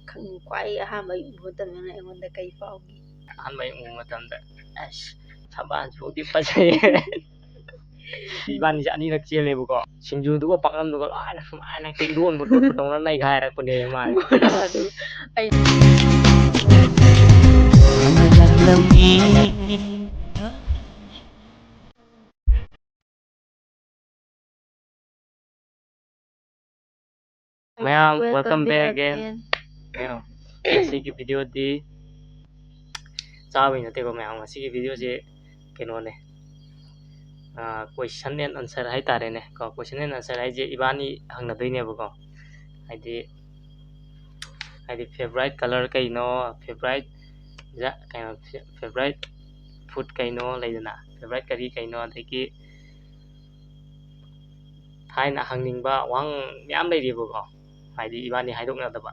ꯈ꯭ꯋꯥꯏ ꯑꯍꯥꯟꯕ ꯎꯕ ꯃꯇꯝꯗꯅ ꯑꯩꯉꯣꯟꯗ ꯀꯩ ꯐꯥꯎꯈꯤ? ꯑꯍꯥꯟꯕ ꯎꯕ ꯃꯇꯝꯗ ꯑꯁ ꯊꯕꯥꯜꯁꯤꯐꯥꯎꯗꯤ ꯐꯖꯩ 이반이 아니라 ꯆꯦꯜꯂꯦꯕꯀꯣ ꯁꯤꯡꯖꯨꯗꯨꯒ ꯄꯥꯛꯅꯝꯗꯨꯒ ꯂꯣꯏꯅ ꯁꯨꯃꯥꯏꯅ ꯏꯔꯣꯟꯕ ꯇꯧꯅ ꯅꯩꯈꯥꯏꯔꯛꯄꯅꯦ ꯃꯥ ꯑꯗꯨ ꯑꯩ ꯃꯌꯥꯝ ꯋꯦꯜꯀꯝ ꯕꯦꯛ ꯑꯒꯦꯟ ꯉꯁꯤꯒꯤ ꯚꯤꯗꯤꯑꯣꯗꯤ ꯆꯥꯕꯩ ꯅꯠꯇꯦꯀꯣ ꯃꯌꯥꯝ ꯉꯁꯤꯒꯤ ꯚꯤꯗꯤꯑꯣꯁꯦ ꯀꯩꯅꯣꯅꯦ ꯀꯣꯏꯁꯟ ꯑꯦꯟ ꯑꯟꯁꯔ ꯍꯥꯏꯇꯥꯔꯦꯅꯦ ꯀꯣ ꯀꯣꯏꯁꯟ ꯑꯦꯟ ꯑꯟꯁꯔ ꯍꯥꯏꯁꯦ ꯏꯕꯥꯅꯤ ꯍꯪꯅꯗꯣꯏꯅꯦꯕꯀꯣ ꯍꯥꯏꯗꯤ ꯐꯦꯚꯣꯔꯥꯏꯠ ꯀꯂꯔ ꯀꯩꯅꯣ ꯐꯦꯚꯣꯔꯥꯏꯠ ꯀꯩꯅꯣ ꯐꯦꯚꯣꯔꯥꯏꯠ ꯐꯨꯗ ꯀꯩꯅꯣ ꯂꯩꯗꯅ ꯐꯦꯚꯣꯔꯥꯏꯠ ꯀꯔꯤ ꯀꯩꯅꯣ ꯑꯗꯒꯤ ꯊꯥꯏꯅ ꯍꯪꯅꯤꯡꯕ ꯋꯥꯍꯪ ꯃꯌꯥꯝ ꯂꯩꯔꯤꯕꯀꯣ ꯍꯥꯏꯗꯤ ꯏꯕꯥꯅꯤ ꯍꯥꯏꯗꯣꯛꯅꯗꯕ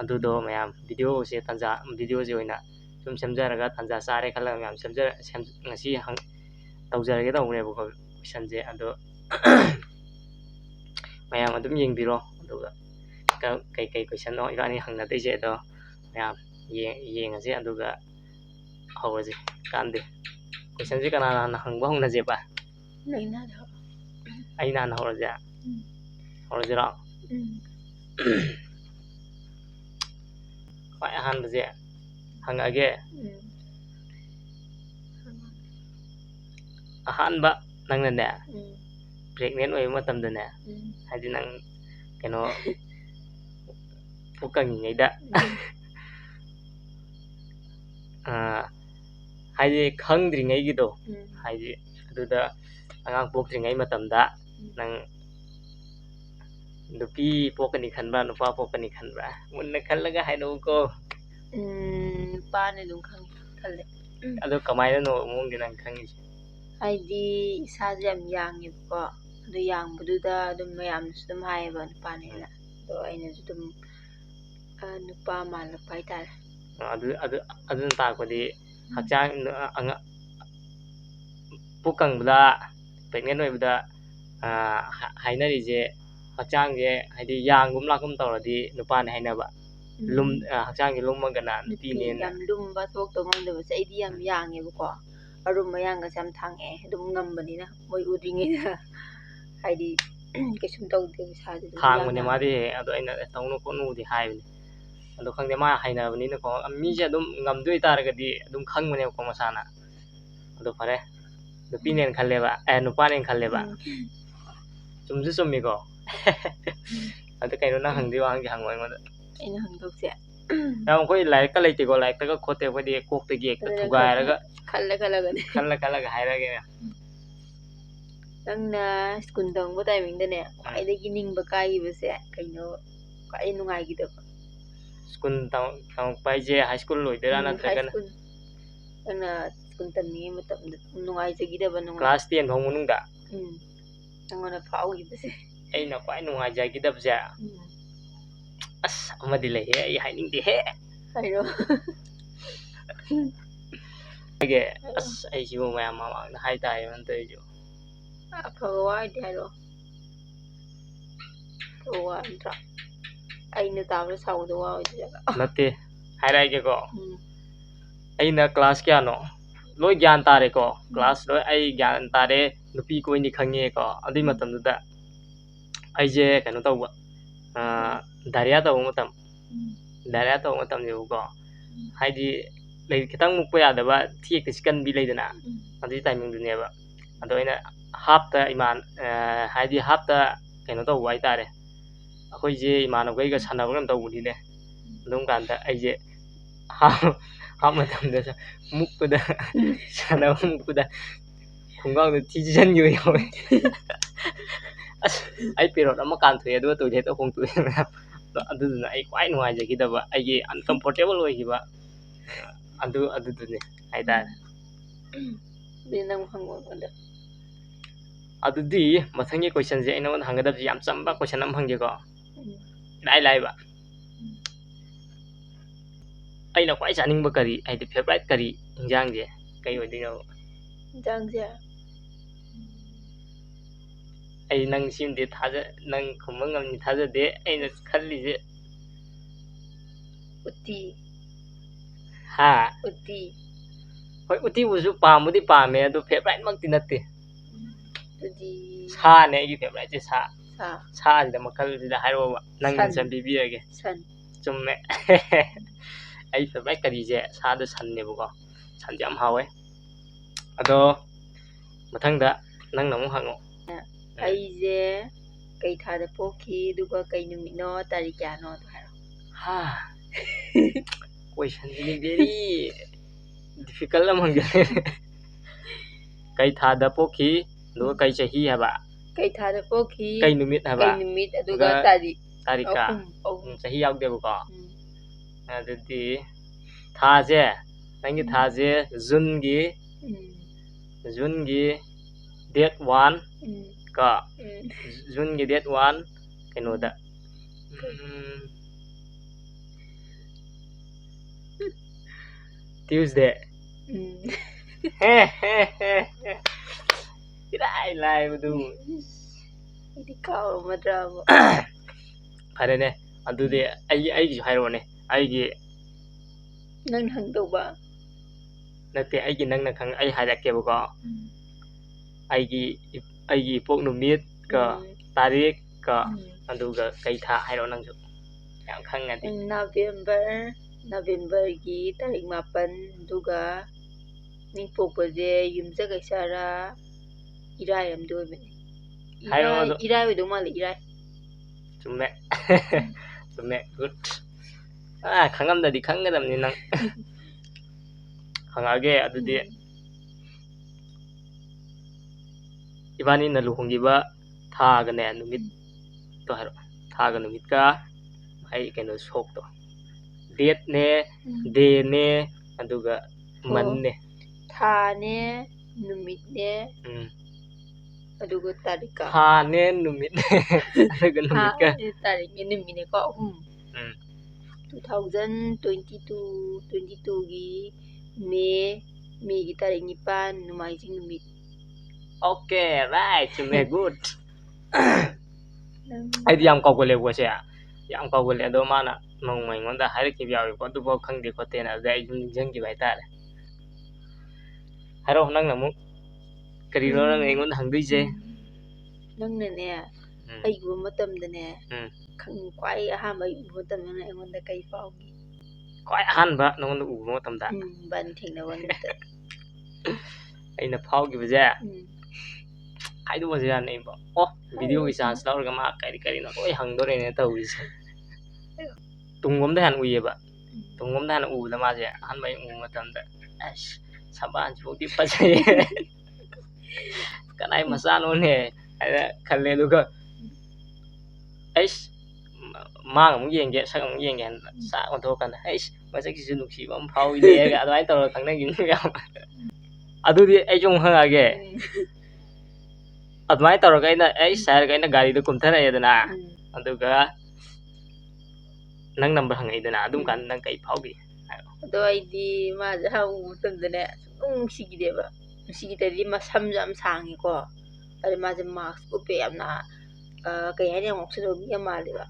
ꯑꯗꯨꯗꯣ ꯃꯌꯥꯝ ꯚꯤꯗꯤꯑꯣꯁꯦ ꯚꯤꯗꯤꯑꯣꯁꯦ ꯑꯣꯏꯅ ꯁꯨꯝ ꯁꯦꯝꯖꯔꯒ ꯇꯟꯖꯥ ꯆꯥꯔꯦ ꯈꯜꯂꯒ ꯃꯌꯥꯝ ꯉꯁꯤ ꯇꯧꯖꯔꯒꯦ ꯇꯧꯕꯅꯦꯕꯀꯣ ꯀꯣꯏꯁꯟꯁꯦ ꯑꯗꯣ ꯃꯌꯥꯝ ꯑꯗꯨꯝ ꯌꯦꯡꯕꯤꯔꯣ ꯑꯗꯨꯒ ꯀꯩꯀꯩ ꯀꯣꯏꯁꯟꯅꯣ ꯏꯕꯥꯅꯤ ꯍꯪꯅꯗꯣꯏꯁꯦ ꯑꯗꯣ ꯃꯌꯥꯝ ꯌꯦꯡꯉꯁꯦ ꯑꯗꯨꯒ ꯍꯧꯔꯁꯦ ꯀꯥꯟꯗꯦ ꯀꯣꯏꯁꯟꯁꯦ ꯀꯅꯥꯅ ꯍꯥꯟꯅ ꯍꯪꯕ ꯍꯧꯅꯁꯦꯕ? ꯑꯩꯅ ꯍꯥꯟꯅ ꯍꯧꯔꯁꯦ ꯍꯧꯔꯁꯤꯔꯣ? ꯈ꯭ꯋꯥꯏ ꯑꯍꯥꯟꯕꯁꯦ ꯍꯪꯉꯛꯑꯒꯦ ꯑꯍꯥꯟꯕ ꯅꯪꯅꯅꯦ ꯄ꯭ꯔꯦꯒꯅꯦꯟ ꯑꯣꯏꯕ ꯃꯇꯝꯗꯅꯦ ꯍꯥꯏꯗꯤ ꯅꯪ ꯀꯩꯅꯣ ꯄꯨꯛ ꯀꯪꯉꯤꯉꯩꯗ ꯍꯥꯏꯗꯤ ꯈꯪꯗ꯭ꯔꯤꯉꯩꯒꯤꯗꯣ ꯍꯥꯏꯗꯤ ꯑꯗꯨꯗ ꯑꯉꯥꯡ ꯄꯣꯛꯇ꯭ꯔꯤꯉꯩ ꯃꯇꯝꯗ ꯅꯪ ꯅꯨꯄꯤ ꯄꯣꯛꯀꯅꯤ ꯈꯟꯕ꯭ꯔꯥ ꯅꯨꯄꯥ ꯄꯣꯛꯀꯅꯤ ꯈꯟꯕ꯭ꯔꯥ ꯃꯨꯟꯅ ꯈꯜꯂꯒ ꯍꯥꯏꯔꯛꯎꯀꯣ? ꯅꯨꯄꯥꯅꯦ ꯑꯗꯨꯝ ꯈꯜꯂꯦ꯫ ꯑꯗꯣ ꯀꯃꯥꯏꯅꯅꯣ ꯃꯑꯣꯡꯗꯤ ꯅꯪ ꯈꯪꯉꯤꯁꯦ? ꯍꯥꯏꯗꯤ ꯏꯁꯥꯁꯦ ꯌꯥꯝ ꯌꯥꯡꯉꯦꯕꯀꯣ ꯑꯗꯨ ꯌꯥꯡꯕꯗꯨꯗ ꯑꯗꯨꯝ ꯃꯌꯥꯝꯅꯁꯨ ꯑꯗꯨꯝ ꯍꯥꯏꯌꯦꯕ ꯅꯨꯄꯥꯅꯦꯅ ꯑꯗꯣ ꯑꯩꯅꯁꯨ ꯑꯗꯨꯝ ꯅꯨꯄꯥ ꯃꯥꯜꯂꯛꯄ ꯍꯥꯏꯇꯥꯔꯦ꯫ ꯑꯗꯨꯅ ꯇꯥꯛꯄꯗꯤ ꯍꯛꯆꯥꯡ ꯄꯨꯛ ꯀꯪꯕꯗ ꯄ꯭ꯔꯦꯒꯅꯦꯟ ꯑꯣꯏꯕꯗ ꯍꯥꯏꯅꯔꯤꯁꯦ ꯍꯛꯆꯥꯡꯁꯦ ꯍꯥꯏꯗꯤ ꯌꯥꯡꯒꯨꯝ ꯂꯥꯛꯀꯨꯝ ꯇꯧꯔꯗꯤ ꯅꯨꯄꯥꯅꯦ ꯍꯥꯏꯅꯕ ꯍꯛꯆꯥꯡꯁꯦ ꯂꯨꯝꯃꯒꯅ ꯅꯨꯄꯤꯅꯦꯅ ꯌꯥꯝ ꯂꯨꯝꯕ ꯊꯕꯛꯇꯧ ꯉꯝꯗꯕꯁꯦ ꯑꯩꯗꯤ ꯌꯥꯝ ꯌꯥꯡꯉꯦꯕꯀꯣ ꯑꯔꯨꯝ ꯃꯌꯥꯡꯒꯁꯦ ꯌꯥꯝ ꯊꯥꯡꯉꯛꯑꯦ ꯑꯗꯨꯝ ꯉꯝꯕꯅꯤꯅ ꯃꯣꯏ ꯎꯗ꯭ꯔꯤꯉꯩꯗ ꯍꯥꯏꯗꯤ ꯀꯩꯁꯨꯝ ꯇꯧꯗꯦꯕ ꯏꯁꯥꯁꯦ ꯑꯗꯨꯝ ꯊꯥꯡꯕꯅꯦ ꯃꯥꯗꯤ ꯑꯗꯣ ꯑꯩꯅ ꯇꯧꯅꯨ ꯈꯣꯠꯅꯨꯗꯤ ꯍꯥꯏꯕꯅꯦ ꯑꯗꯣ ꯈꯪꯗꯦ ꯃꯥ ꯍꯩꯅꯕꯅꯤꯅꯀꯣ ꯃꯤꯁꯦ ꯑꯗꯨꯝ ꯉꯝꯗꯣꯏ ꯇꯥꯔꯒꯗꯤ ꯑꯗꯨꯝ ꯈꯪꯕꯅꯦꯕꯀꯣ ꯃꯁꯥꯅ ꯑꯗꯣ ꯐꯔꯦ ꯅꯨꯄꯤꯅꯦꯅ ꯈꯜꯂꯦꯕ ꯅꯨꯄꯥꯅꯦꯅ ꯈꯜꯂꯦꯕ ꯆꯨꯝꯁꯨ ꯆꯨꯝꯃꯤꯀꯣ ꯑꯗꯨ ꯀꯩꯅꯣ ꯅꯪ ꯍꯪꯗꯣꯏ ꯋꯥꯍꯪꯁꯦ ꯍꯪꯉꯣ ꯑꯩꯉꯣꯟꯗ ꯑꯩꯅ ꯍꯪꯗꯧꯁꯦ ꯌꯥꯝ ꯑꯩꯈꯣꯏ ꯂꯥꯏꯔꯤꯛꯀ ꯂꯩꯇꯦꯀꯣ ꯂꯥꯏꯔꯤꯛꯇꯒ ꯈꯣꯠꯇꯦ ꯑꯩꯈꯣꯏꯗꯤ ꯀꯣꯛꯇꯒꯤ ꯍꯦꯛꯇ ꯊꯨꯒꯥꯏꯔꯒ ꯈꯜꯂꯒ ꯍꯥꯏꯔꯒꯦ ꯅꯪꯅ ꯁ꯭ꯀꯨꯜ ꯇꯝꯕ ꯇꯥꯏꯃꯤꯡꯗꯅꯦ ꯈ꯭ꯋꯥꯏꯗꯒꯤ ꯅꯤꯡꯕ ꯀꯥꯏꯈꯤꯕꯁꯦ ꯀꯩꯅꯣ ꯈ꯭ꯋꯥꯏ ꯅꯨꯡꯉꯥꯏꯈꯤꯗꯕ? ꯁ꯭ꯀꯨꯜ ꯇꯝꯃꯛꯄ ꯍꯥꯏꯁꯦ ꯍꯥꯏ ꯁ꯭ꯀꯨꯜ ꯂꯣꯏꯗꯣꯏꯔꯥ ꯅꯠꯇ꯭ꯔꯒꯅ ꯅꯪꯅ ꯁ꯭ꯀꯨꯜ ꯇꯝꯃꯤꯉꯩ ꯃꯇꯝꯗ ꯅꯨꯡꯉꯥꯏꯖꯈꯤꯗꯕ ꯀ꯭ꯂꯥꯁ 10 ꯐꯥꯎ ꯃꯅꯨꯡꯗ ꯅꯪꯉꯣꯟꯗ ꯐꯥꯎꯈꯤꯕꯁꯦ ꯑꯩꯅ ꯈ꯭ꯋꯥꯏ ꯅꯨꯡꯉꯥꯏꯖꯈꯤꯗꯕꯁꯦ ꯑꯁ ꯑꯃꯗꯤ ꯂꯩꯍꯦ ꯑꯩ ꯍꯥꯏꯅꯤꯡꯗꯦꯍꯦ ꯍꯥꯏꯔꯣ ꯑꯁ ꯑꯩꯁꯤꯕꯨ ꯃꯌꯥꯝ ꯃꯃꯥꯡꯗ ꯍꯥꯏꯇꯥꯔꯦ ꯇꯧꯔꯤꯁꯤꯕꯨ ꯑꯐꯕ ꯋꯥ ꯍꯥꯏꯗꯤ ꯍꯥꯏꯔꯣ ꯑꯐꯕ ꯋꯥ ꯅꯠꯇ꯭ꯔꯥ ꯑꯩꯅ ꯇꯥꯕꯗ ꯁꯥꯎꯒꯗꯕ ꯋꯥ ꯑꯣꯏꯗꯣꯏꯔꯥ? ꯅꯠꯇꯦ ꯍꯥꯏꯔꯛꯑꯒꯦꯀꯣ ꯑꯩꯅ ꯀ꯭ꯂꯥꯁ ꯀꯌꯥꯅꯣ ꯂꯣꯏ ꯒ꯭ꯌꯥꯟ ꯇꯥꯔꯦꯀꯣ ꯀ꯭ꯂꯥꯁ ꯂꯣꯏ ꯑꯩ ꯒ꯭ꯌꯥꯟ ꯇꯥꯔꯦ ꯅꯨꯄꯤ ꯀꯣꯏꯅꯤ ꯈꯪꯉꯦꯀꯣ ꯑꯗꯨꯏ ꯃꯇꯝꯗꯨꯗ ꯑꯩꯁꯦ ꯀꯩꯅꯣ ꯇꯧꯕ ꯗꯥꯏꯔꯤꯌꯥ ꯇꯧꯕ ꯃꯇꯝꯅꯦꯕꯀꯣ ꯍꯥꯏꯗꯤ ꯈꯤꯇꯪ ꯃꯨꯛꯄ ꯌꯥꯗꯕ ꯊꯤ ꯍꯦꯛꯇ ꯆꯤꯛꯀꯟꯕꯤ ꯂꯩꯗꯅ ꯑꯗꯨꯒꯤ ꯇꯥꯏꯃꯤꯡꯗꯨꯅꯦꯕ ꯑꯗꯣ ꯑꯩꯅ ꯍꯥꯞꯇ ꯍꯥꯏꯗꯤ ꯍꯥꯞꯇ ꯀꯩꯅꯣ ꯇꯧꯕ ꯍꯥꯏꯇꯥꯔꯦ ꯑꯩꯈꯣꯏꯁꯦ ꯏꯃꯥꯟꯅꯕꯈꯩꯒ ꯁꯥꯟꯅꯕ ꯀꯩꯅꯣ ꯇꯧꯕꯅꯤꯅꯦ ꯑꯗꯨꯝ ꯀꯥꯟꯗ ꯑꯩꯁꯦ ꯍꯥꯞ ꯃꯇꯝꯗ ꯃꯨꯛꯄꯗ ꯁꯥꯟꯅꯕ ꯃꯨꯛꯄꯗ ꯈꯣꯡꯒ꯭ꯔꯥꯎꯗ ꯊꯤ ꯆꯤꯛꯁꯟꯈꯤꯕ ꯌꯥꯎꯋꯦ ꯑꯁ ꯑꯩ ꯄꯦꯔꯣꯠ ꯑꯃ ꯀꯥꯟꯊꯣꯛꯑꯦ ꯑꯗꯨꯒ ꯇꯣꯏꯂꯦꯠꯇ ꯍꯣꯡꯇꯣꯛꯑꯦ ꯃꯌꯥꯝ ꯑꯗꯨꯗꯨꯅ ꯑꯩ ꯈ꯭ꯋꯥꯏ ꯅꯨꯡꯉꯥꯏꯖꯈꯤꯗꯕ ꯑꯩꯒꯤ ꯑꯟꯀꯝꯐꯣꯔꯇꯦꯕꯜ ꯑꯣꯏꯈꯤꯕ ꯑꯗꯨꯗꯨꯅꯦ ꯍꯥꯏꯇꯥꯔꯦ ꯑꯗꯨꯗꯤ ꯃꯊꯪꯒꯤ ꯀꯣꯏꯁꯟꯁꯦ ꯑꯩ ꯅꯉꯣꯟꯗ ꯍꯪꯒꯗꯕꯁꯦ ꯌꯥꯝ ꯆꯝꯕ ꯀꯣꯏꯁꯟ ꯑꯃ ꯍꯪꯒꯦꯀꯣ ꯏꯂꯥꯏ ꯂꯥꯏꯕ ꯑꯩꯅ ꯈ꯭ꯋꯥꯏ ꯆꯥꯅꯤꯡꯕ ꯀꯔꯤ ꯍꯥꯏꯗꯤ ꯐꯦꯚꯣꯔꯥꯏꯠ ꯀꯔꯤ ꯏꯟꯖꯥꯡꯁꯦ ꯀꯩ ꯑꯣꯏꯗꯣꯏꯅꯣ? ꯏꯟꯖꯥꯡꯁꯦ ꯑꯩ ꯅꯪ ꯁꯤꯃꯗꯤ ꯅꯪ ꯈꯨꯝꯕ ꯉꯝꯅꯤ ꯊꯥꯖꯗꯦ ꯑꯩꯅ ꯈꯜꯂꯤꯁꯦ uti ha uti hoi utibusu pamudi pame adu favorite makti natte tadi sa ne gi favorite je sa sa sa da makal da hairo nang San. san bibirage san chumme ai favorite kari je sa da san ne buko san jam hawe ado mathangda nang namu hango aije kai thada poki duga kai numino tari kyano to haro ha question ni very difficult among kai thada poki do kai chahi haba kai thada poki kai numit haba kai numit aduga tari tarika ahum chahi yaude buko adudi thaje nangi thaje jun gi date 1 ka jun gi date 1 keno da Tuesday Irai lai budu idi kaw madrabo farene adudi ai gi hairone ai gi nang hangdoba nate ai gi nang na khang ai hairake buko ai gi pok numit ka tarik ka aduga kai tha hairo nangsu yam khangadi November gi tarik 8 duga ning pokpaje yumja gaisara irai am do bene irai do mali irai chumme chumme good khangamdadi khangadamni nang hangage adudi ibani na luhungiba thaga ne numit to haro thaga numit ka ai keno sok to date ne day ne aduga man ne tha ne numit ne aduga tarika tha ne numit ne aduga numit ka tarik ne numit ne ko 2022 gi May gi tarik 9 Nomaijing numit okay right chumme good ai yam kawgole bose yam kawgole ado mana nongmai ngonda hairki biawi ko du bo khangde ko tena dai jang gi bai tare haro nang namu kari ro nang ngon hangdui je nang ne ne ai gu matam da ne khang kwai ha mai gu matam ne ngon da kai pawgi kwai han ba ngon u matam da ban thing na wan ta ai na pawgi baje ai du baje nei ba video gi chance laur ga ma kari no oi hang do re ne tau ise tungom da han uye ba tungom da han u da ma je han mai u matam da ash saban ju di pa je kanai masa no ne ai khalle du ga ash ma ngam yeng ge sa ngam yeng ge sa kon tho kan ash masa ki nu si bam phau ide ga adai tor khang na gi ya adu di ai jong hang age admai tor ga ina ai sar ga ina gari du kum thara yadana aduga nang number hangai dana adum kan nang kai phaugi do ai di ma ja ha u tum da ne sigi de ba sigi da di ma sam jam sangi ko ari ma ja mask ko pe amna kai ai ne ngok su do mi ma le ba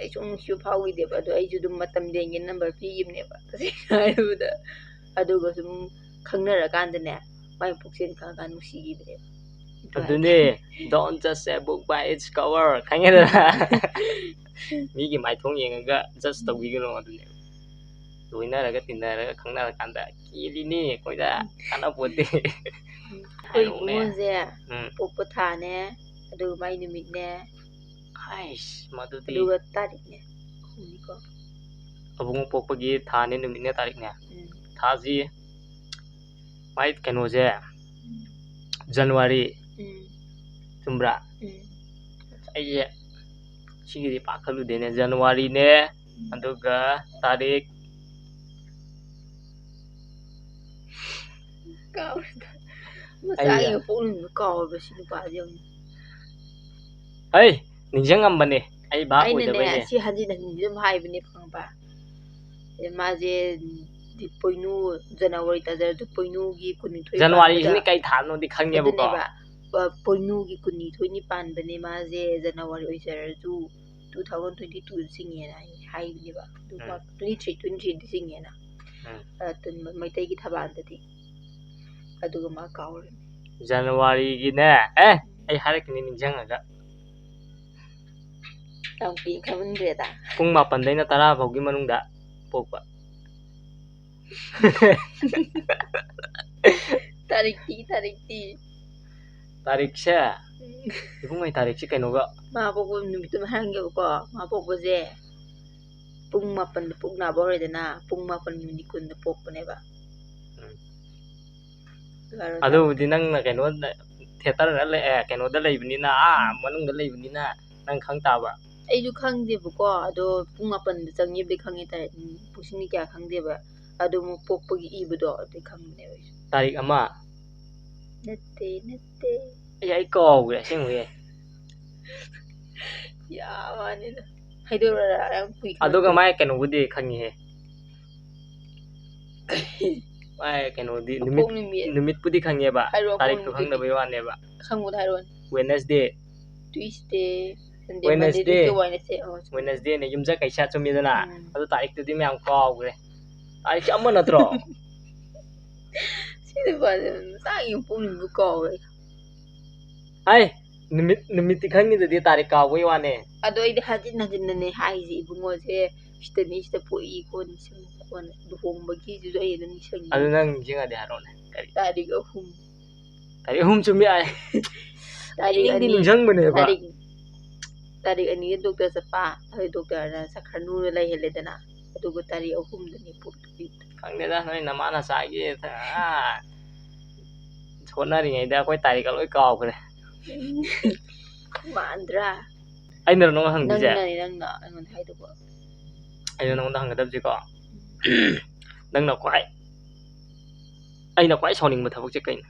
ai chung shu phaugi de ba do ai ju dum matam de ngin number pi yim ne ba sai ai bu da aduga sum khangnara kan da ne mai puksin ka kan sigi de adune don't just say book by its cover khangena mi gi mai thong yenga just tawi gi no adune loina raga tinna raga khangna kanda kili ni koida kana pote koi buze popo tha ne adu mai numit ne aish madudi aduga tarik ne ni ko abung popo gi tha ne numit ne tarik ne tha ji mai keno je January chumbra ai je sigi pa khalu de ne January ne aduga tarik kaw masa ai po nu kaw ba si pa jong ai ningjang am bane ai ba ko de ne bane si haji na ni dum hai bane phang ba ma je di poinu January ta jar du poinu gi kuni thoi January ni kai tha no di khang ne bo ko poinu gi kuni thoi ni pan bane ma je January oi jar ju 2022ꯗ ꯆꯤꯡꯉꯦꯅ ꯍꯥꯏꯕꯅꯦꯕ ꯑꯗꯨꯒ 23ꯗ ꯆꯤꯡꯉꯦꯅ ꯃꯩꯇꯩꯒꯤ ꯊꯕꯥꯜꯗꯗꯤ ꯑꯗꯨꯒ ꯃꯥ ꯀꯥꯎꯔꯅꯤ ꯖꯅꯋꯥꯔꯤꯒꯤꯅꯦ ꯑꯩ ꯍꯥꯏꯔꯛꯀꯅꯤ ꯅꯤꯡꯁꯤꯡꯉꯒ ꯌꯥꯝ ꯀꯨꯏꯅ ꯈꯪꯃꯟꯈ꯭ꯔꯦꯗ ꯄꯨꯡ 7ꯗꯩꯅ 10 ꯐꯥꯎꯒꯤ ꯃꯅꯨꯡꯗ ꯄꯣꯛꯄ ꯇꯥꯔꯤꯛꯁꯦ ꯏꯕꯨꯡ ꯑꯩ ꯇꯥꯔꯤꯛꯁꯦ ꯀꯩꯅꯣꯒ ꯃꯥ ꯄꯣꯛꯄ ꯅꯨꯃꯤꯠꯇꯨ ꯍꯥꯏꯔꯝꯒꯦꯕꯀꯣ ꯃꯥ ꯄꯣꯛꯄꯁꯦ ꯄꯨꯡ 7ꯗ ꯄꯨꯛ ꯅꯥꯕ ꯍꯧꯔꯦꯗꯅ ꯄꯨꯡ 7:20ꯗ ꯄꯣꯛꯄꯅꯦꯕ ꯑꯗꯨꯕꯨꯗꯤ ꯅꯪꯅ ꯀꯩꯅꯣꯗ ꯊꯤꯌꯦꯇꯔꯗ ꯀꯩꯅꯣꯗ ꯂꯩꯕꯅꯤꯅ ꯃꯅꯨꯡꯗ ꯂꯩꯕꯅꯤꯅ ꯅꯪ ꯈꯪ ꯇꯥꯕ ꯑꯩꯁꯨ ꯈꯪꯗꯦꯕꯀோ ꯑꯗꯣ ꯄꯨꯡ 7ꯗ ꯆꯪꯉꯦꯕꯗꯤ ꯈꯪꯉꯦ ꯄꯨꯡꯁꯤꯡꯗꯤ ꯀꯌꯥ ꯈꯪꯗꯦꯕ ꯑꯗꯨ ꯑꯃꯨꯛ ꯄꯣꯛꯄꯒꯤ ꯏꯕꯗꯣ ꯑꯗꯨ ꯈꯪꯕꯅꯦꯕ ꯑꯩꯁꯨ ꯇꯥꯔꯤꯛ ꯑꯃ ꯅꯠꯇꯦ ꯑꯩ ꯀꯥꯎꯈ꯭ꯔꯦ ꯑꯁꯦꯡꯕꯒꯤ ꯌꯥꯝꯅꯤꯗ ꯍꯥꯏꯗꯣꯔꯛꯑꯣꯔꯥ ꯌꯥꯝ ꯀꯨꯏ ꯑꯗꯨꯒ ꯃꯥꯏ ꯀꯩꯅꯣꯕꯨꯗꯤ ꯈꯪꯉꯤꯍꯦ ꯃꯥꯏ ꯀꯩꯅꯣꯗꯤ ꯅꯨꯃꯤꯠꯄꯨꯗꯤ ꯈꯪꯉꯦꯕ ꯇꯥꯔꯤꯛꯇꯣ ꯈꯪꯗꯕꯩ ꯋꯥꯅꯦꯕ ꯈꯪꯕꯗ ꯍꯥꯏꯔꯣꯅꯦ ꯋꯦꯗꯅꯁꯗꯦ ꯋꯦꯗꯅꯁꯗꯦꯅꯦ ꯌꯨꯝꯖꯀꯩꯁꯥ ꯆꯨꯝꯃꯤꯗꯅ ꯑꯗꯨ ꯇꯥꯔꯤꯛꯇꯨꯗꯤ ꯃꯌꯥꯝ ꯀꯥꯎꯈ꯭ꯔꯦ ꯇꯥꯔꯤꯛꯁꯦ ꯑꯃ ꯅꯠꯇ꯭ꯔꯣ ꯁꯤꯗ ꯃꯁꯥꯒꯤ ꯄꯣꯛꯅꯤꯡꯕ ꯀꯥꯎꯔꯦ ꯅꯨꯃꯤꯠꯇꯤ ꯈꯪꯉꯤꯗꯨꯗꯤ ꯇꯥꯔꯤꯛ ꯀꯥꯎꯕꯩ ꯋꯥꯅꯦ ꯑꯗꯣ ꯑꯩꯗꯤ ꯍꯟꯖꯤꯟꯅꯅꯦ ꯍꯥꯏꯁꯦ ꯏꯕꯨꯡꯉꯣꯁꯦ ꯁꯤꯗ ꯄꯣꯛꯏ ꯈꯣꯠꯅꯤ ꯈꯣꯠꯅ ꯂꯨꯍꯣꯡꯕꯒꯤꯁꯨ ꯑꯩ ꯑꯗꯨꯝ ꯅꯤꯡꯁꯤꯡꯉꯤ ꯑꯗꯨ ꯅꯪ ꯅꯤꯡꯁꯤꯡꯉꯗꯤ ꯍꯥꯏꯔꯛꯑꯣꯅꯦ ꯇꯥꯔꯤꯛ 3 ꯇꯥꯔꯤꯛ 3 ꯆꯨꯝꯃꯤ ꯇꯥꯔꯤꯛ ꯅꯤꯡꯁꯤꯡꯕꯅꯦꯕ ꯇꯥꯔꯤꯛ 2ꯗ ꯗꯣꯛꯇꯔ ꯆꯠꯄ ꯑꯗꯨ ꯗꯣꯛꯇꯔꯅ ꯆꯠꯈ꯭ꯔꯅꯨꯅ ꯂꯩꯍꯜꯂꯦꯗꯅ ꯑꯗꯨꯒ ꯇꯥꯔꯤꯛ 3ꯗꯅꯤ ꯄꯣꯛꯈꯤꯕꯗꯣ ꯈꯪꯗꯦꯗ ꯅꯣꯏ ꯅꯃꯥ ꯅꯆꯥꯒꯤ ꯍꯣꯠꯅꯔꯤꯉꯩꯗ ꯑꯩꯈꯣꯏ ꯇꯥꯔꯤꯛꯀ ꯂꯣꯏ ꯀꯥꯎꯈ꯭ꯔꯦ ꯃꯥꯟꯗ꯭ꯔꯥ ꯑꯩꯅ ꯅꯉꯣꯟꯗ ꯍꯪꯗꯣꯏꯁꯦ ꯅꯪꯅ ꯑꯩꯉꯣꯟꯗ ꯍꯥꯏꯗꯧꯕ ꯑꯩꯅ ꯅꯉꯣꯟꯗ ꯍꯪꯒꯗꯕꯁꯦꯀꯣ ꯑꯩꯅ ꯈ꯭ꯋꯥꯏ ꯁꯥꯎꯅꯤꯡꯕ ꯊꯕꯛꯁꯦ ꯀꯩꯅꯣ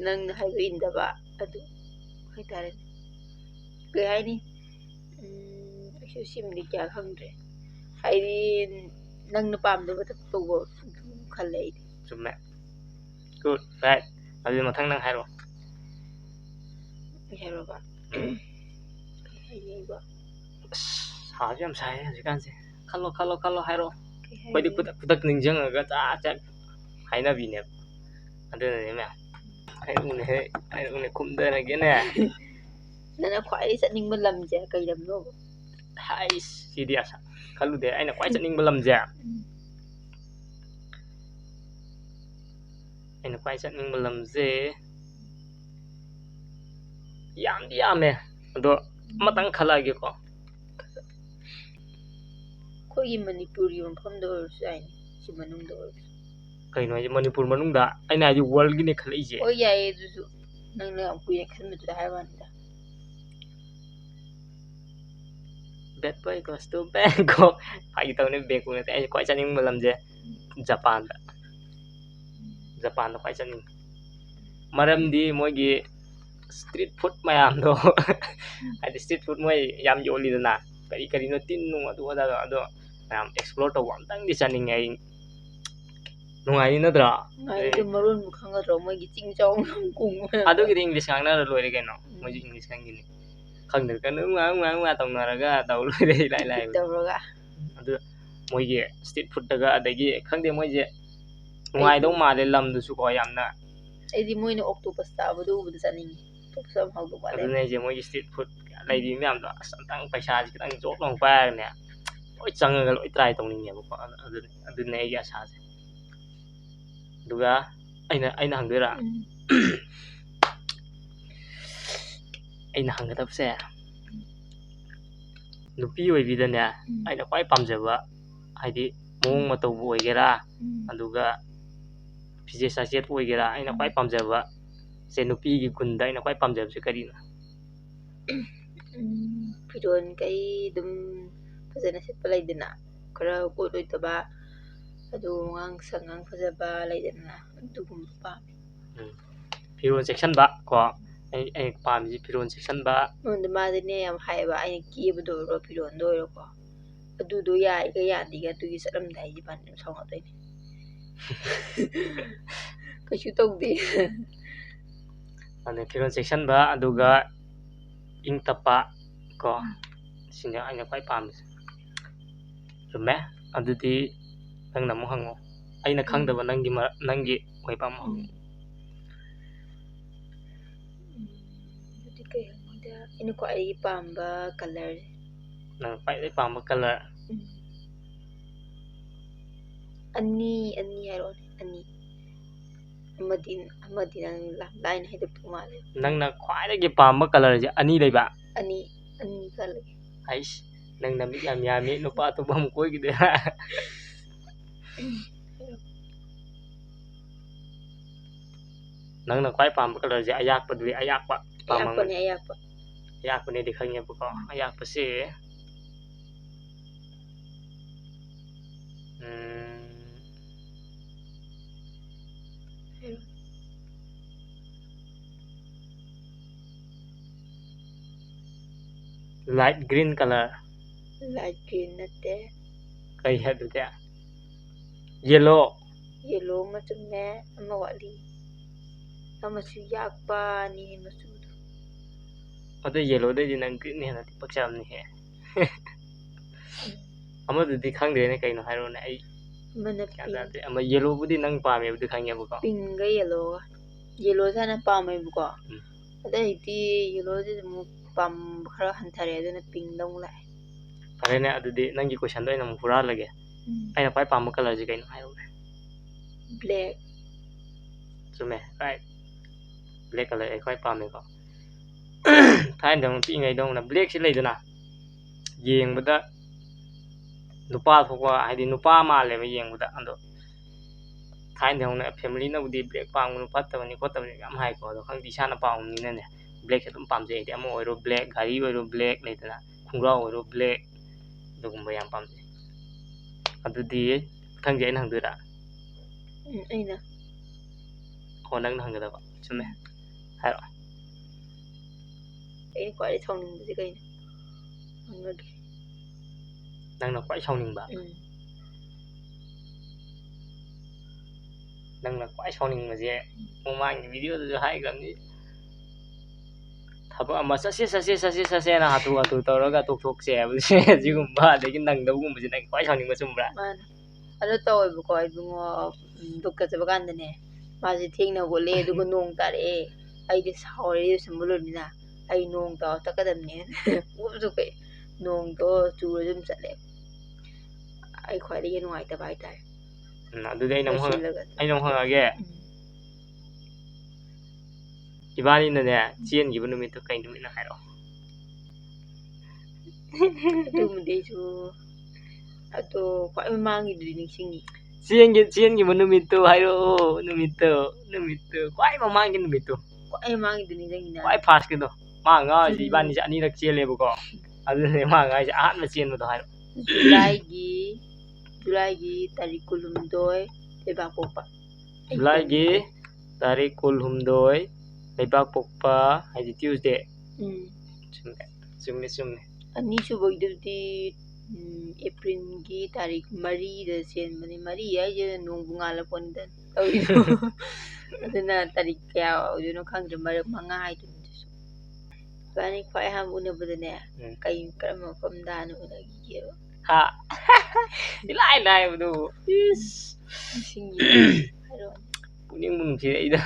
ꯅꯪꯅ ꯍꯥꯏꯕ ꯏꯟꯗꯕ ꯑꯗꯨ ꯍꯥꯏꯇꯥꯔꯦꯅꯦ ꯀꯩ ꯍꯥꯏꯅꯤ ꯑꯩꯁꯨ ꯁꯤꯃꯗꯤ ꯀꯌꯥ ꯈꯪꯗ꯭ꯔꯦ ꯍꯥꯏꯗꯤ ꯅꯪꯅ ꯄꯥꯝꯗꯕ ꯊꯕꯛ ꯇꯧꯕ ꯈꯜꯂꯦ ꯑꯩꯗꯤ ꯆꯨꯝꯃꯦ ꯒꯨꯗ ꯔꯥꯏꯠ ꯑꯗꯨꯗꯤ ꯃꯊꯪ ꯅꯪ ꯍꯥꯏꯔꯛꯑꯣ ꯍꯥꯏꯔꯣꯕ ꯍꯥꯏꯅꯤꯡꯕ ꯁꯥꯁꯨ ꯌꯥꯝ ꯁꯥꯏ ꯍꯧꯖꯤꯛꯀꯥꯟꯁꯦ ꯈꯜꯂꯣ ꯍꯥꯏꯔꯛꯑꯣ ꯑꯩꯈꯣꯏꯗꯤ ꯈꯨꯗꯛꯇ ꯅꯤꯡꯁꯤꯡꯉꯒ ꯆꯥꯛ ꯍꯥꯏꯅꯕꯤꯅꯦꯕ ꯑꯗꯨꯅꯅꯦ ꯃꯌꯥꯝ ꯍꯥꯏꯔꯛꯎꯅꯦ ꯈꯨꯝꯊꯔꯒꯦꯅꯦ ꯅꯪꯅ ꯈ꯭ꯋꯥꯏꯗꯒꯤ ꯆꯠꯅꯤꯡꯕ ꯂꯝꯁꯦ ꯀꯩ ꯂꯝꯅꯣꯕ ꯁꯤꯗꯤ ꯑꯁ ꯈꯜꯂꯨꯗꯦ ꯑꯩꯅ ꯈ꯭ꯋꯥꯏ ꯆꯠꯅꯤꯡꯕ ꯂꯝꯁꯦ ꯌꯥꯝꯗꯤ ꯌꯥꯝꯃꯦ ꯑꯗꯣ ꯑꯃꯇꯪ ꯈꯜꯂꯛꯑꯒꯦꯀꯣ ꯑꯩꯈꯣꯏꯒꯤ ꯃꯅꯤꯄꯨꯔꯒꯤ ꯃꯐꯝꯗ ꯑꯣꯏꯔꯁꯨ ꯌꯥꯏꯅꯦ ꯁꯤ ꯃꯅꯨꯡꯗ ꯑꯣꯏꯔꯁꯨ ꯀꯩꯅꯣ ꯍꯥꯏꯁꯦ ꯃꯅꯤꯄꯨꯔ ꯃꯅꯨꯡꯗ ꯑꯩꯅ ꯍꯥꯏꯗꯤ ꯋꯥꯔꯜꯒꯤꯅꯦ ꯈꯜꯂꯛꯏꯁꯦ ꯍꯣꯏ ꯌꯥꯏꯌꯦ ꯑꯗꯨꯁꯨ ꯅꯪꯅ ꯌꯥꯝ ꯀꯨꯏꯅ ꯈꯟꯕꯗꯨꯗ ꯍꯥꯏꯕ ꯋꯥꯅꯤꯗ ꯕꯦꯠ ꯕꯣꯏ ꯒꯣꯁ ꯇꯨ ꯕꯦꯡꯀꯣꯛ ꯐꯥꯒꯤ ꯇꯧꯅꯦ ꯕꯦꯡꯀꯣꯛ ꯅꯠꯇꯦ ꯑꯩꯅ ꯈ꯭ꯋꯥꯏ ꯆꯠꯅꯤꯡꯕ ꯂꯝꯁꯦ ꯖꯄꯥꯟꯗ ꯈ꯭ꯋꯥꯏ ꯆꯠꯅꯤꯡꯉꯤ ꯃꯔꯝꯗꯤ ꯃꯣꯏꯒꯤ ꯏꯁꯇ꯭ꯔꯤꯠ ꯐꯨꯗ ꯃꯌꯥꯝꯗꯣ ꯍꯥꯏꯗꯤ ꯏꯁꯇ꯭ꯔꯤꯠ ꯐꯨꯗ ꯃꯣꯏ ꯌꯥꯝ ꯌꯣꯜꯂꯤꯗꯅ ꯀꯔꯤꯅꯣ ꯇꯤꯟ ꯅꯨꯡ ꯑꯗꯨ ꯑꯗꯥꯗꯣ ꯑꯗꯣ ꯃꯌꯥꯝ ꯑꯦꯛꯁꯄ꯭ꯂꯣꯔ ꯇꯧꯕ ꯑꯝꯇꯪꯗꯤ ꯆꯠꯅꯤꯡꯉꯦ ꯑꯩ ꯅꯨꯡꯉꯥꯏꯅꯤ ꯅꯠꯇ꯭ꯔꯥ ꯃꯔꯣꯟꯕꯨ ꯈꯪꯒꯗ꯭ꯔꯣ ꯃꯣꯏꯒꯤ ꯆꯤꯡ ꯆꯥꯎ ꯑꯗꯨꯒꯤꯗꯤ ꯏꯪꯂꯤꯁ ꯉꯥꯡꯅꯔ ꯂꯣꯏꯔꯦ ꯀꯩꯅꯣ ꯃꯣꯏꯁꯨ ꯏꯪꯂꯤꯁ ꯈꯪꯉꯤꯅꯤ ꯈꯪꯗ꯭ꯔꯒꯅ ꯇꯧꯅꯔꯒ ꯇꯧ ꯂꯣꯏꯔꯦ ꯏꯂꯥꯏ ꯂꯥꯏꯕ ꯑꯗꯨ ꯃꯣꯏꯒꯤ ꯏꯁꯇ꯭ꯔꯤꯠ ꯐꯨꯗꯇꯒ ꯑꯗꯒꯤ ꯈꯪꯗꯦ ꯃꯣꯏꯁꯦ ꯅꯨꯡꯉꯥꯏꯗꯧ ꯃꯥꯜꯂꯦ ꯂꯝꯗꯨꯁꯨꯀꯣ ꯌꯥꯝꯅ ꯑꯩꯗꯤ ꯃꯣꯏꯅ ꯑꯣꯛꯇꯣꯄꯁ ꯆꯥꯕꯗꯨ ꯎꯕꯗ ꯆꯠꯅꯤꯡꯉꯤ ꯑꯣꯛꯇꯣꯄꯁ ꯌꯥꯝ ꯍꯥꯎꯗꯧ ꯃꯥꯜꯂꯦ ꯑꯗꯨꯅꯦ ꯑꯩꯁꯦ ꯃꯣꯏꯒꯤ ꯏꯁꯇ꯭ꯔꯤꯠ ꯐꯨꯗ ꯂꯩꯔꯤꯕ ꯃꯌꯥꯝꯗꯣ ꯑꯁ ꯑꯝꯇꯪ ꯄꯩꯁꯥꯁꯦ ꯈꯤꯇꯪ ꯖꯣꯞ ꯂꯥꯎ ꯄꯥꯏꯔꯒꯅꯦ ꯂꯣꯏ ꯆꯪꯉꯒ ꯂꯣꯏ ꯇ꯭ꯔꯥꯏ ꯇꯧꯅꯤꯡꯉꯦꯕꯀꯣ ꯑꯗꯨꯅꯦ ꯑꯩꯒꯤ ꯑꯁꯥꯁꯦ ꯑꯗꯨꯒ ꯑꯩꯅ ꯍꯪꯗꯣꯏꯔꯥ ꯑꯩꯅ ꯍꯪꯒꯗꯕꯁꯦ ꯅꯨꯄꯤ ꯑꯣꯏꯕꯤꯗꯅꯦ ꯑꯩꯅ ꯈ꯭ꯋꯥꯏ ꯄꯥꯝꯖꯕ ꯍꯥꯏꯗꯤ ꯃꯑꯣꯡ ꯃꯇꯧꯕꯨ ꯑꯣꯏꯒꯦꯔꯥ ꯑꯗꯨꯒ ꯐꯤꯖꯦꯠ ꯆꯥꯛꯆꯦꯠꯄꯨ ꯑꯣꯏꯒꯦꯔꯥ ꯑꯩꯅ ꯈ꯭ꯋꯥꯏ ꯄꯥꯝꯖꯕ ꯁꯦ ꯅꯨꯄꯤꯒꯤ ꯒꯨꯟꯗ ꯑꯩꯅ ꯈ꯭ꯋꯥꯏ ꯄꯥꯝꯖꯕꯁꯦ ꯀꯔꯤꯅꯣ ꯐꯤꯔꯣꯜ ꯀꯩ ꯑꯗꯨꯝ ꯐꯖꯅ ꯁꯦꯠꯄ ꯂꯩꯗꯅ ꯈꯔ ꯀꯣꯠꯂꯣꯏꯗꯕ ꯑꯗꯨ ꯁꯉꯥꯡ ꯐꯖꯕ ꯂꯩꯗꯅ ꯑꯗꯨꯒꯨꯝꯕ ꯄꯥꯝꯃꯦ ꯐꯤꯔꯣꯜ ꯆꯦꯛꯁꯟꯕ ꯀꯣ ꯑꯩ ꯄꯥꯝꯃꯤꯁꯤ ꯐꯤꯔꯣꯜ ꯆꯦꯛꯁꯟꯕ ꯃꯥꯗꯤꯅꯦ ꯌꯥꯝ ꯍꯥꯏꯌꯦꯕ ꯑꯩꯅ ꯀꯦꯕꯗ ꯑꯣꯏꯔꯣ ꯐꯤꯔꯣꯜꯗ ꯑꯣꯏꯔꯣꯀꯣ ꯑꯗꯨꯗꯣ ꯌꯥꯏꯒ ꯌꯥꯗꯦꯒ ꯑꯗꯨꯒꯤ ꯆꯠꯂꯝꯗꯥꯏꯁꯦ ꯏꯕꯥꯅꯤ ꯑꯗꯨꯝ ꯁꯥꯎꯅꯗꯣꯏꯅꯦ ꯀꯩꯁꯨ ꯇꯧꯗꯦ ꯑꯗꯩ ꯐꯤꯔꯣꯜ ꯆꯦꯛꯁꯟꯕ ꯑꯗꯨꯒ ing tapa ko sine aina kwai pamse chume adudi nang namu hango aina khangdaba nangi oi pam Jadi kay hangda ino ko ay pamba color. nang kwai pam color Ani haron ani. Amadi nang line hay dagto mali. nang na kwai gi pam color je ani leiba Ani color. ais nang na mi yam yami no pa to bam koi gi de nang na kwai pam color je ayak pa du ayak pa pamang Ayak pa. ayak pa ne di khangye bu ko ayak pa se light green color Light green nate. kai hai du ya yellow Yellow machume ama wali. Ama su yak pa ni masu. ado yellow de ji nang green ne na ti pakcham ni he ama du di khang de ne kai no hairo ne ai Mana de ama yellow bu di nang pa me bu di khang ye bu ko pink ga yellow. Yellow sana pa mai bu ko. Ada iti yellow de mu pam khara hanthare aduna pink dong lai. pare ne adu di nang gi question do ina mu pura lage aina pai pam color ji kai no hairo ne Black. chume right black color ai kwai pam me ko thai dong ti ngai dong na black si lei dana yeng bada nupa thokwa haidi nupa ma le ma yeng bada ando thai dong na family na budi black pam nu patta ni ko tam ni am hai ko do khang di sana pam ni ne black adum pam je amo oiro black gari oiro black lei dana khungra oiro black dugum bayam pam je adu di khang je nang du da Aina. ko nang nang da ba chume hai Ay ko ay thong ni si kay na. Ang nang na kwai sau ning ba nang na kwai sau ning ma je mo mang ni video du hai gam ni thaba ama sase na hatu tawraga tok tok se bu se jigum ba de gi nang da gum ji nang kwai sau ning ma chum bra man. Ano tawag ko ay bungo dukka sa baganda ne. Masi ting na gole dugo nong tare. Ay di sauri sa mulo nila. Ay nong to takadam ne. Upso kay nong to churo jum sale. Ay ko ay yan ngai ta bai tai. na du dai nang hang age ibani na ne chien gi bu nu mi to kai nu mi na hai ro Du mo de su. Ato ko ay mangi du ni singi. chien gi bu nu mi to hai ro nu mi to kwai ma mang gi nu mi to Ko ay mangi du ni singi na. kwai fast gi do ma nga ji ibani ja ani rak chien le bu ko adu ne ma nga ja at ma chien bu do hai ro July gi tarik kulum doy teba popa. July gi tarik kulhumdoi leibak pokpa haji Tuesday chumne Ani subag di April gi tarik mari da sen mani mari ay je nung bungala pondan. Aduna tarik kaya yun kang mar mga ay dun. Bani kwai ham una budane kay karama pamdano lagi. ha dilai bu is Singi. kuning mun si ai da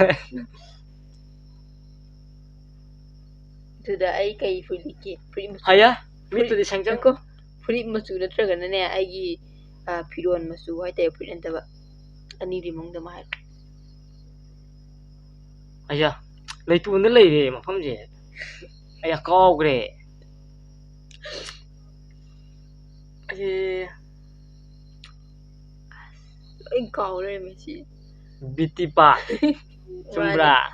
Tuda ay kay fuliki. haya mi to di sangjang ko fulit masu natraga na ne ay piruan masu ay tayo fulit ba. Ani limong da mahal. aya leitu na lei re mafam je aya kaw gre Ay kaw rin masi. bitipa chumbra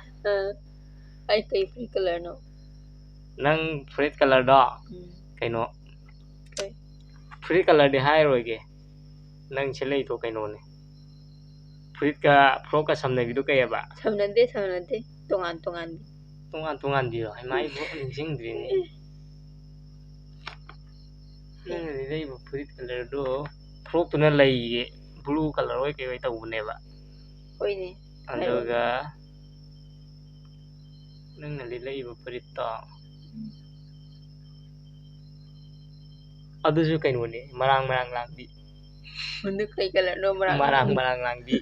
ay kay free color no. nang fruit color do kaino fruit color de hai roi ge nang chelei to kaino ne fruit ka frock ka samne bidu kay ba Samnante tungan tungan di ai mai bo ning dri ni nang ni dei bo fruit color do frock tu na lei ge blue color oi ke ta u ne ba Oy ni. aduga nang na lei bo fruit to ꯑꯗꯨꯁꯨ ꯀꯩꯅꯣꯅꯦ ꯃꯔꯥꯡ ꯃꯔꯥꯡ ꯂꯥꯡꯕꯤ Manda kay color marang marang marang langbi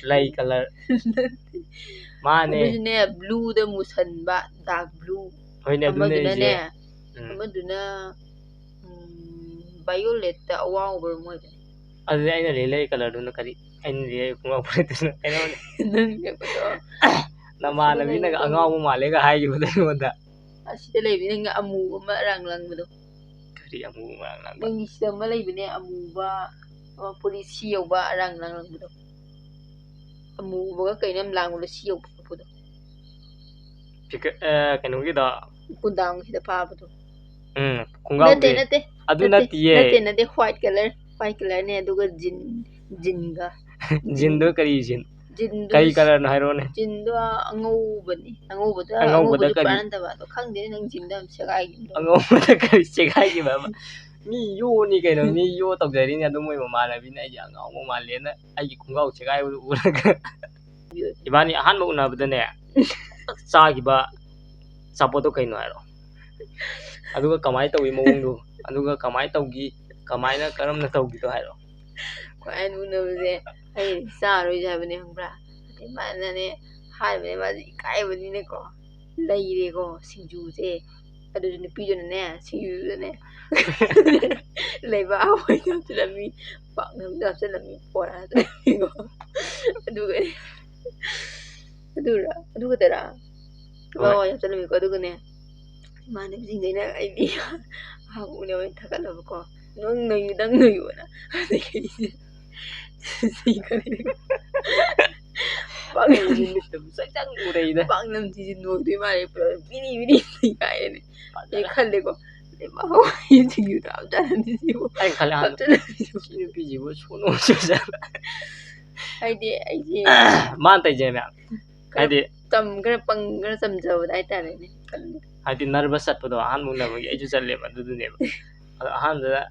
lay color mane Adusune blue da musanba dark blue hoine adune je amadunane amaduna violet da awangba moy adu aina lay color duna kari aina lay kunga purtuna aina nang ne ko namana bina angaw male ga hayi buda wanda asida lebi nga amu marang lang budo kari amu marang lang nang isda malay bine amu ba polisi yow ba arang lang budo amu ba kainam lang budo siyow budo pika kanu da kundang sida pa budo kunga nate adu natiye nate white color ne aduga jinga jindo kari jin jindu kari color na hairone jindu angobani angobada kari paranda ba to khangde nang jinda segai angobada kari segai gi ba mi yo ni kaino mi yo tawjari ni adu moi mama bina ai angaw mo malena ai kungaw segai uraga ibani ahan mo una bada ne sa gi ba sapoto kaino hairo aduga kamai tawi mawongdu aduga kamai tawgi kamaina karamna tawgi to hairo kwai una bade ai sa ro jabane hangbra ate manane hai bane ma kai bani ne ko lai re ko sinju je adu ni pi jo ne sinju ne lai ba awai jo tami pak nam da se lami pora ko aduga tara ba wa ya lami ko aduga ne mane jingina idea ha una wen thakala ko nang nayu na si kare bang mitum sajang urai da bang nam ji no de mare pro bini si kai ne e khalle ko le ma ho ji yu da da ni si wo ai khala ni pi ji wo sono so ja ai de man tai je na ai de tam gara pang gara sam jaw dai ta ne ai de nervous at podo han mu na mo ai ju challe ma du ne han da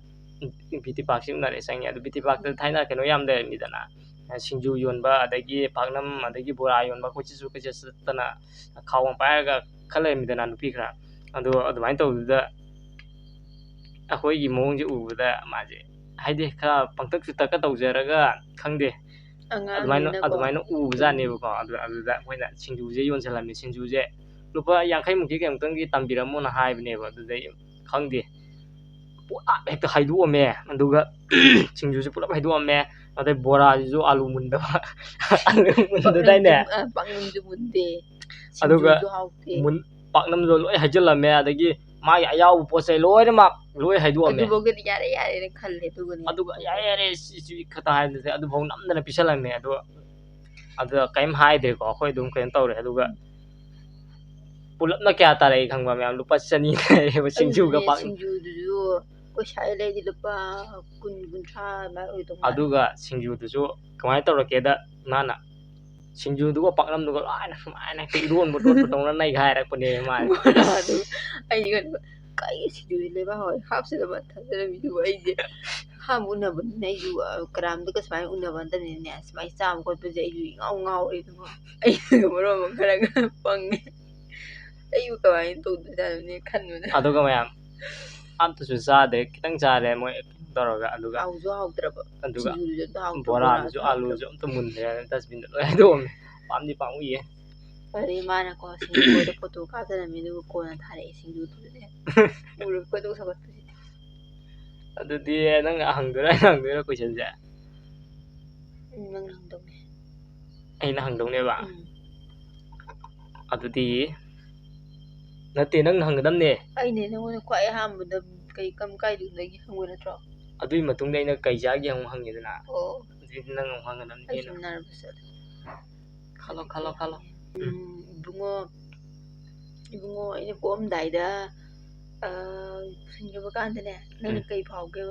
biti pak sim na re sang ya du biti pak da thaina keno yam da ni dana singju yonba adagi pagnam adagi bora yonba ko chi su ka just tana khawang pa ga khale mi dana nupi khra adu adumai to da akhoi gi mong ji u da ma je haide khra pangtak su ta ka tawjaraga khangde adumai no u ja ne ko adu da moina singju je yon salami singju je lupa yang khai muki kem tang gi tambiramo na hai bne ba du dai khangde puap hekta haidu ame aduga singju je pulap haidu ame adai bora ju alu munda dai ne paknam ju munde aduga mun paknam jo loi hajallame adagi magi ayaw posai loi ma loi haidu ame adu boga yare ne khalle aduga yare si khata hai de adu bhau namdana pisalame adu kaim hai de ko khoi dum kain tawre aduga pulapna kya tarai khangba me lupa chani ne singju ga pak singju du ko sai le di lupa kun tha ma oi to aduga singju du jo kamai tawrake da nana singju du ko paknam du ko ai ti ron bo to tong na nai gai rak pone ma adu ai ga kai singju le ba hoi hap se ba tha se mi du ai je ha mu na ban nai ju kram du ka sai un na ban ta ne sai sam ko pe je ju ngau ai to ai ga mo ro mo khara ga pang ai yu ka ai to da ne khan nu aduga mayam am to su sa de kitang sa de mo toroga aduga au jo au tra ba aduga ju da bora ju alu ju to mun de dustbin do do pam ni pang wi Pare mana ko singju da photo ka ta mi du ko na thare singju tu ne uru ko to sa ba adu di nang hangdura question ja nang dong ne ai na hangdong ne ba adu di nate nang hangdam ne ai ne nang kwai ham da kai kam kai du da gi hangu na tro adui matung dai na kai ja gi hang hang ni na oh di nang hang nam ai ni na nervous khalo ibungo ini ko am dai da singju ba kan ne nang kai phau ke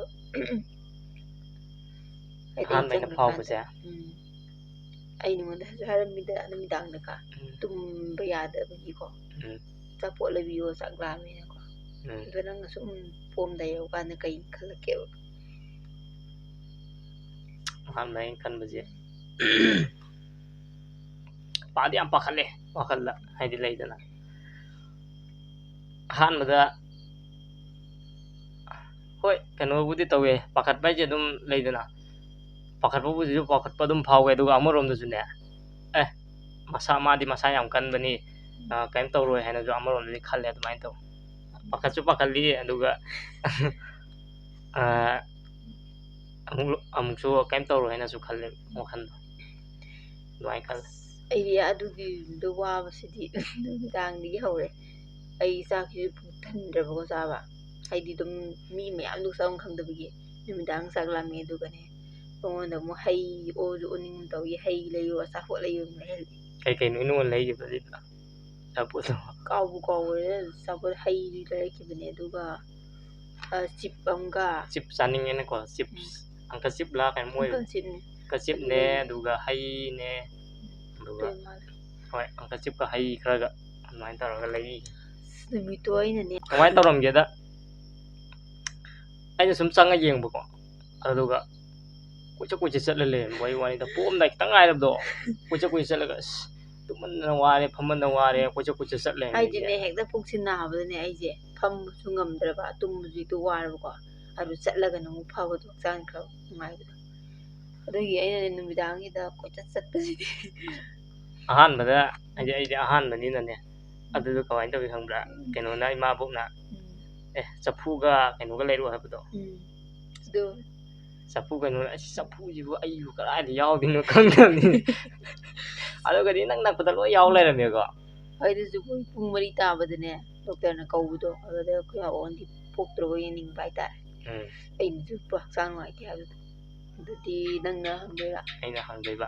han dai na phau ba ja ai ni mon da har mi dang da ka tum ba ya da ba gi ko ta po le bi yo sak la me ko do nang sum pom da yo kan kai khala ke han dai kan ba je padi am pakhale wakhalla haidi leidana han mada ꯍꯣꯏ ꯀꯩꯅꯣꯕꯨꯗꯤ ꯇꯧꯋꯦ ꯄꯥꯈꯠꯄ ꯍꯥꯏꯁꯦ ꯑꯗꯨꯝ ꯂꯩꯗꯅ ꯄꯥꯈꯠꯄꯕꯨꯗꯤꯁꯨ ꯄꯥꯈꯠꯄ ꯑꯗꯨꯝ ꯐꯥꯎꯋꯦ ꯑꯗꯨꯒ ꯑꯃꯔꯣꯝꯗꯁꯨꯅꯦ ꯑꯦ ꯃꯥꯗꯤ ꯃꯁꯥ ꯌꯥꯝ ꯀꯟꯕꯅꯤ ꯀꯩꯝ ꯇꯧꯔꯣꯏ ꯍꯥꯏꯅꯁꯨ ꯑꯃꯔꯣꯝꯗꯗꯤ ꯈꯜꯂꯦ ꯑꯗꯨꯃꯥꯏꯅ ꯇꯧ ꯄꯥꯈꯠꯁꯨ ꯄꯥꯈꯠꯂꯤ ꯑꯗꯨꯒ ꯑꯃꯨꯛꯁꯨ ꯀꯩꯝ ꯇꯧꯔꯣꯏ ꯍꯥꯏꯅꯁꯨ ꯈꯜꯂꯦ ꯋꯥꯈꯜꯗꯣ ꯑꯗꯨꯃꯥꯏꯅ ꯈꯜꯂꯦ ꯑꯩꯗꯤ ꯑꯗꯨꯒꯤꯗꯣ ꯋꯥꯕꯁꯤꯗꯤ ꯅꯨꯃꯤꯗꯥꯡꯗꯒꯤ ꯍꯧꯔꯦ ꯑꯩ ꯆꯥꯛꯁꯤꯁꯨ ꯄꯨꯛ ꯊꯟꯗ꯭ꯔꯕꯀꯣ ꯆꯥꯕ ꯍꯥꯏꯗꯤ ꯑꯗꯨꯝ ꯃꯤ ꯃꯌꯥꯝꯗꯨ ꯆꯥꯐꯝ ꯈꯪꯗꯕꯒꯤ ꯅꯨꯃꯤꯗꯥꯡ ꯆꯥꯛ ꯂꯥꯝꯃꯦ ꯑꯗꯨꯒꯅꯦ ꯃꯉꯣꯟꯗ ꯑꯃꯨꯛ ꯍꯩ ꯑꯣꯁꯨ ꯑꯣꯅꯤꯡꯒꯨꯝ ꯇꯧꯏ ꯍꯩ ꯂꯩꯌꯨ ꯑꯆꯥꯄꯣꯠ ꯂꯩꯌꯨ ꯂꯩꯍꯜꯂꯤ ꯀꯩꯀꯩꯅꯣ ꯅꯉꯣꯟ ꯂꯩꯈꯤꯕꯗꯤ ꯑꯆꯥꯄꯣꯠꯇꯣ ꯀꯥꯎꯕꯨ ꯀꯥꯎꯈ꯭ꯔꯦ ꯑꯆꯥꯄꯣꯠ ꯍꯩ ꯂꯩꯔꯛꯈꯤꯕꯅꯦ ꯑꯗꯨꯒ ꯆꯤꯞ ꯑꯃꯒ ꯆꯤꯞ ꯆꯥꯅꯤꯡꯉꯦꯅꯀꯣ ꯆꯤꯞꯁ ꯑꯪꯀ ꯆꯤꯞꯂꯥ ꯀꯩꯅꯣꯝ ꯑꯣꯏꯕ ꯑꯪꯀꯜ ꯆꯤꯞꯅꯦ ꯑꯪꯀ ꯆꯤꯞꯅꯦ ꯑꯗꯨꯒ ꯍꯩꯅꯦ ꯑꯗꯨꯒ ꯑꯗꯨ ꯃꯥꯜꯂꯦ ꯍꯣꯏ ꯑꯪꯀ ꯆꯤꯞꯀ ꯍꯩ ꯈꯔꯒ ꯑꯗꯨꯃꯥꯏꯅ ꯇꯧꯔꯒ ꯂꯩ ꯅꯨꯃꯤꯠꯇꯣ ꯑꯩꯅꯅꯦ ꯀꯃꯥꯏꯅ ꯇꯧꯔꯝꯒꯦꯗ ꯑꯩꯅ ꯁꯨꯝ ꯆꯪꯉ ꯌꯦꯡꯕꯀꯣ ꯑꯗꯨꯒ ꯀꯣꯏꯆꯠ ꯆꯠꯂ ꯂꯩꯔꯝꯕ ꯋꯥꯔꯤꯗ ꯄꯣꯛꯑꯝꯗꯥꯏ ꯈꯤꯇꯪ ꯉꯥꯏꯔꯕꯗꯣ ꯀꯣꯏꯆꯠ ꯆꯠꯂꯒ ꯑꯁ ꯇꯨꯝꯃꯟꯗꯅ ꯋꯥꯔꯦ ꯐꯝꯃꯟꯗꯅ ꯋꯥꯔꯦ ꯀꯣꯏꯆꯠ ꯆꯠ ꯂꯩꯔꯝꯃꯦ ꯍꯥꯏꯗꯤꯅꯦ ꯍꯦꯛꯇ ꯄꯨꯛꯁꯤ ꯅꯥꯕꯗꯅꯦ ꯑꯩꯁꯦ ꯐꯝꯕꯁꯨ ꯉꯝꯗ꯭ꯔꯕ ꯇꯨꯝꯕꯁꯨ ꯍꯦꯛꯇ ꯋꯥꯔꯕꯀꯣ ꯑꯗꯨ ꯆꯠꯂꯒꯅ ꯑꯃꯨꯛ ꯐꯕꯗꯣ ꯍꯛꯆꯥꯡ ꯈꯔ ꯅꯨꯡꯉꯥꯏꯕꯗꯣ ꯑꯗꯨꯒꯤ ꯑꯩꯅꯅꯦ ꯅꯨꯃꯤꯗꯥꯡꯒꯤꯗ ꯀꯣꯏꯆꯠ ꯆꯠꯄꯁꯤꯗꯤ ꯑꯍꯥꯟꯕꯗ ꯑꯩꯗꯤ ꯑꯍꯥꯟꯕꯅꯤꯅꯅꯦ ꯑꯗꯨꯗꯣ ꯀꯃꯥꯏꯅ ꯇꯧꯋꯤ ꯈꯪꯕ꯭ꯔꯥ ꯀꯩꯅꯣꯅ ꯏꯃꯥꯕꯣꯛꯅ ꯆꯐꯨꯒ ꯀꯩꯅꯣꯒ ꯂꯩꯔꯛꯑꯣ ꯍꯥꯏꯕꯗꯣ ꯑꯗꯨ ꯆꯐꯨ ꯀꯩꯅꯣ ꯑꯁ ꯆꯐꯨꯁꯤꯕꯨ ꯑꯩꯕꯨ ꯀꯗꯥꯏꯗ ꯌꯥꯎꯗꯣꯏꯅꯣ ꯈꯪꯗꯕꯅꯤ ꯑꯗꯨꯒꯗꯤ ꯏꯅꯛ ꯅꯛꯄꯗ ꯂꯣꯏ ꯌꯥꯎ ꯂꯩꯔꯝꯃꯦꯀꯣ ꯑꯩꯗꯨꯁꯨ ꯄꯨꯡ 4 ꯇꯥꯕꯗꯅꯦ ꯗꯣꯛꯇꯔꯅ ꯀꯧꯕꯗꯣ ꯑꯗꯨꯗ ꯑꯩꯈꯣꯏ ꯑꯣꯟꯗꯤ ꯄꯣꯛꯇ꯭ꯔꯕ ꯌꯦꯡꯅꯤꯡꯕ ꯍꯥꯏꯇꯥꯔꯦ ꯑꯩꯅꯁꯨ ꯍꯛꯆꯥꯡ ꯅꯨꯡꯉꯥꯏꯇꯦ ꯍꯥꯏꯕꯗꯣ ꯑꯗꯨꯗꯤ ꯅꯪꯅ ꯍꯪꯗꯣꯏꯔꯥ ꯑꯩꯅ ꯍꯪꯗꯣꯏꯕ